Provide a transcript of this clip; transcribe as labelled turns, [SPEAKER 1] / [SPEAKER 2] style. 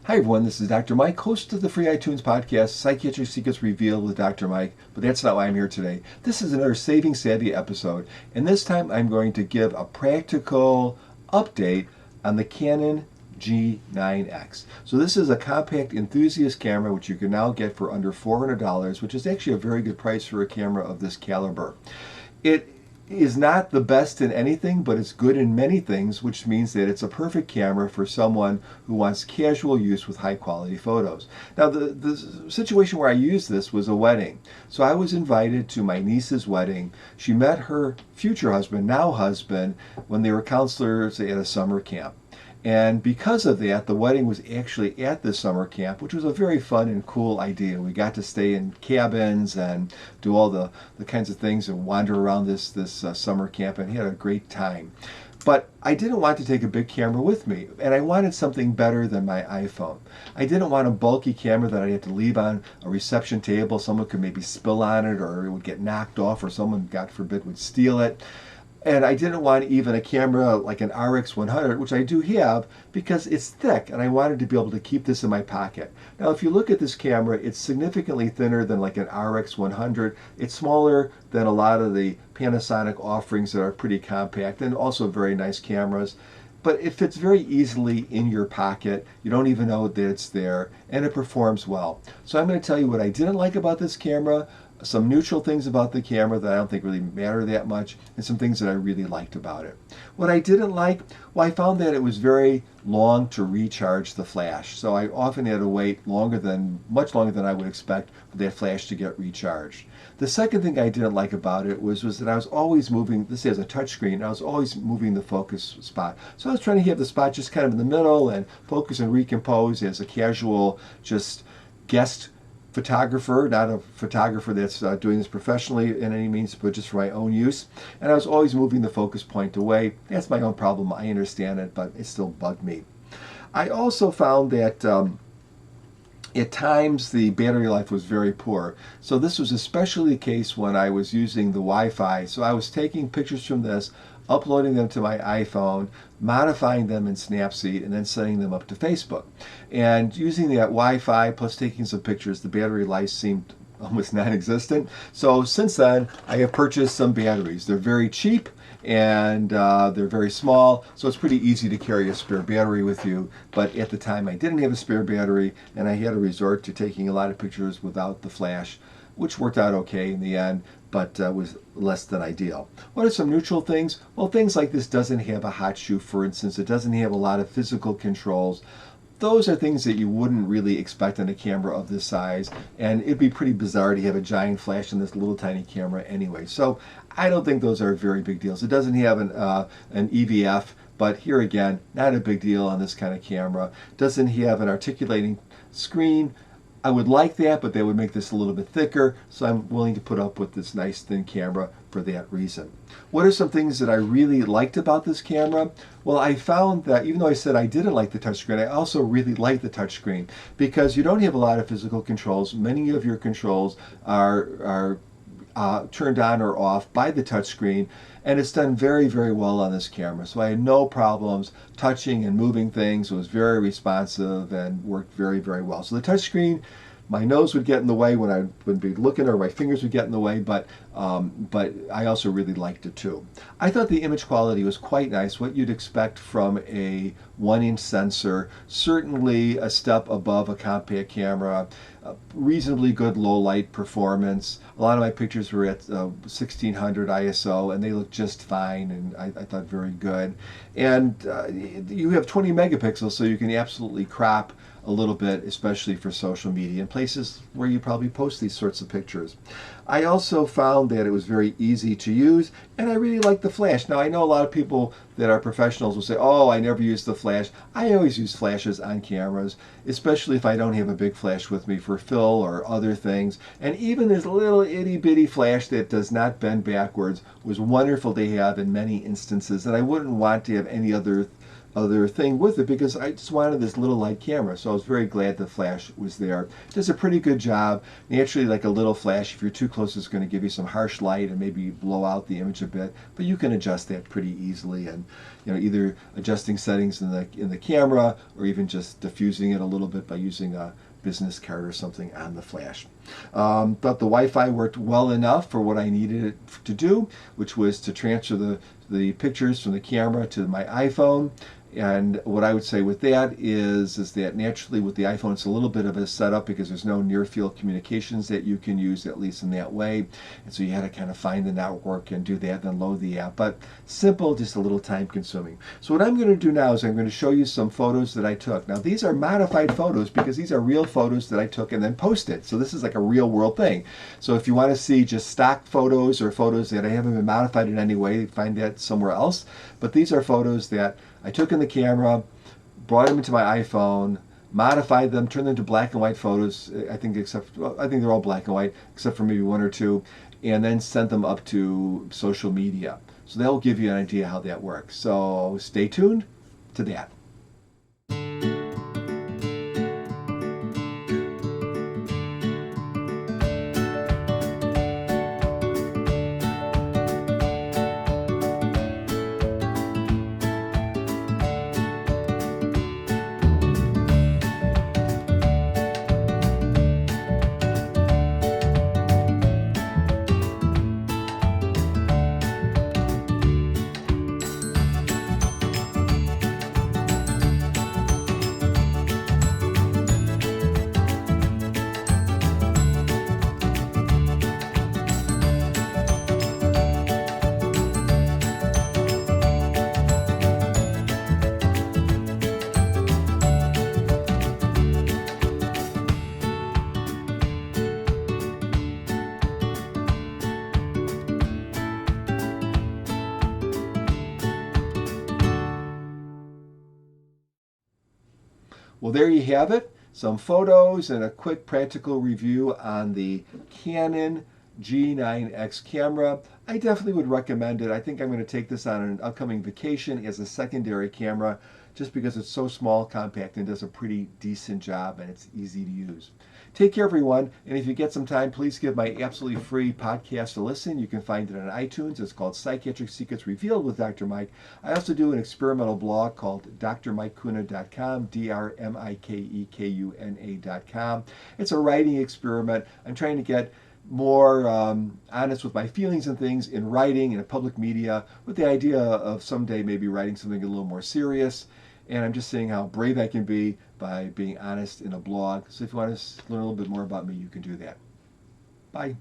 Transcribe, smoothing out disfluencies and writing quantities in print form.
[SPEAKER 1] Hi everyone, this is Dr. Mike, host of the free iTunes podcast, Psychiatric Secrets Revealed with Dr. Mike, but that's not why I'm here today. This is another Saving Savvy episode, and this time I'm going to give a practical update on the Canon G9X. So this is a compact enthusiast camera which you can now get for under $400, which is actually a very good price for a camera of this caliber. It is not the best in anything, but it's good in many things, which means that it's a perfect camera for someone who wants casual use with high quality photos. Now the situation where I used this was a wedding. So I was invited to my niece's wedding. She met her future husband, now husband, when they were counselors at a summer camp. And because of that, the wedding was actually at this summer camp, which was a very fun and cool idea. We got to stay in cabins and do all the kinds of things and wander around this summer camp and had a great time. But I didn't want to take a big camera with me, and I wanted something better than my iPhone. I didn't want a bulky camera that I had to leave on a reception table. Someone could maybe spill on it, or it would get knocked off, or someone, God forbid, would steal it. And I didn't want even a camera like an RX100, which I do have, because it's thick and I wanted to be able to keep this in my pocket. Now, if you look at this camera, it's significantly thinner than like an RX100. It's smaller than a lot of the Panasonic offerings that are pretty compact and also very nice cameras. But it fits very easily in your pocket. You don't even know that it's there, and it performs well. So I'm going to tell you what I didn't like about this camera, some neutral things about the camera that I don't think really matter that much, and some things that I really liked about it. What I didn't like, well, I found that it was very long to recharge the flash. So I often had to wait much longer than I would expect for that flash to get recharged. The second thing I didn't like about it was that I was always moving, this has a touch screen, I was always moving the focus spot. So I was trying to have the spot just kind of in the middle and focus and recompose as a casual, just guest photographer, not a photographer that's doing this professionally in any means, but just for my own use. And I was always moving the focus point away. That's my own problem. I understand it, but it still bugged me. I also found that at times the battery life was very poor. So this was especially the case when I was using the Wi-Fi. So I was taking pictures from this, uploading them to my iPhone, modifying them in Snapseed, and then sending them up to Facebook. And using that Wi-Fi plus taking some pictures, the battery life seemed almost non-existent. So since then, I have purchased some batteries. They're very cheap and they're very small, so it's pretty easy to carry a spare battery with you. But at the time, I didn't have a spare battery, and I had to resort to taking a lot of pictures without the flash, which worked out okay in the end, but was less than ideal. What are some neutral things? Well, things like this doesn't have a hot shoe, for instance. It doesn't have a lot of physical controls. Those are things that you wouldn't really expect in a camera of this size, and it'd be pretty bizarre to have a giant flash in this little tiny camera anyway. So I don't think those are very big deals. It doesn't have an EVF, but here again, not a big deal on this kind of camera. Doesn't have an articulating screen. I would like that, but they would make this a little bit thicker, so I'm willing to put up with this nice thin camera for that reason. What are some things that I really liked about this camera? Well, I found that even though I said I didn't like the touchscreen, I also really like the touchscreen because you don't have a lot of physical controls. Many of your controls are turned on or off by the touchscreen, and it's done very, very well on this camera. So I had no problems touching and moving things. It was very responsive and worked very, very well. So the touchscreen, my nose would get in the way when I would be looking, or my fingers would get in the way, but I also really liked it too. I thought the image quality was quite nice, what you'd expect from a 1-inch sensor, certainly a step above a compact camera, reasonably good low light performance. A lot of my pictures were at 1600 ISO, and they looked just fine, and I thought very good. And you have 20 megapixels, so you can absolutely crop a little bit, especially for social media and places where you probably post these sorts of pictures. I also found that it was very easy to use, and I really like the flash. Now, I know a lot of people that are professionals will say, oh, I never use the flash. I always use flashes on cameras, especially if I don't have a big flash with me for fill or other things. And even this little itty-bitty flash that does not bend backwards was wonderful to have in many instances, and I wouldn't want to have any other other thing with it because I just wanted this little light camera. So I was very glad the flash was there. It does a pretty good job. Naturally, like a little flash, if you're too close, it's going to give you some harsh light and maybe blow out the image a bit. But you can adjust that pretty easily, and either adjusting settings in the camera or even just diffusing it a little bit by using a business card or something on the flash. Thought the Wi-Fi worked well enough for what I needed it to do, which was to transfer the pictures from the camera to my iPhone. And what I would say with that is that naturally with the iPhone it's a little bit of a setup because there's no near field communications that you can use, at least in that way. And so you had to kind of find the network and do that, then load the app. But simple, just a little time consuming. So what I'm going to do now is I'm going to show you some photos that I took. Now these are modified photos because these are real photos that I took and then posted. So this is like a real world thing. So if you want to see just stock photos or photos that I haven't been modified in any way, find that somewhere else. But these are photos that I took in the camera, brought them into my iPhone, modified them, turned them to black and white photos. I think they're all black and white, except for maybe one or two, and then sent them up to social media. So they'll give you an idea how that works. So stay tuned to that. Well, there you have it. Some photos and a quick practical review on the Canon G9X camera. I definitely would recommend it. I think I'm going to take this on an upcoming vacation as a secondary camera just because it's so small, compact, and does a pretty decent job, and it's easy to use. Take care, everyone, and if you get some time, please give my absolutely free podcast a listen. You can find it on iTunes. It's called Psychiatric Secrets Revealed with Dr. Mike. I also do an experimental blog called drmikekuna.com, drmikekuna.com. It's a writing experiment. I'm trying to get more honest with my feelings and things in writing in a public media with the idea of someday maybe writing something a little more serious. And I'm just saying how brave I can be by being honest in a blog. So if you want to learn a little bit more about me, you can do that. Bye.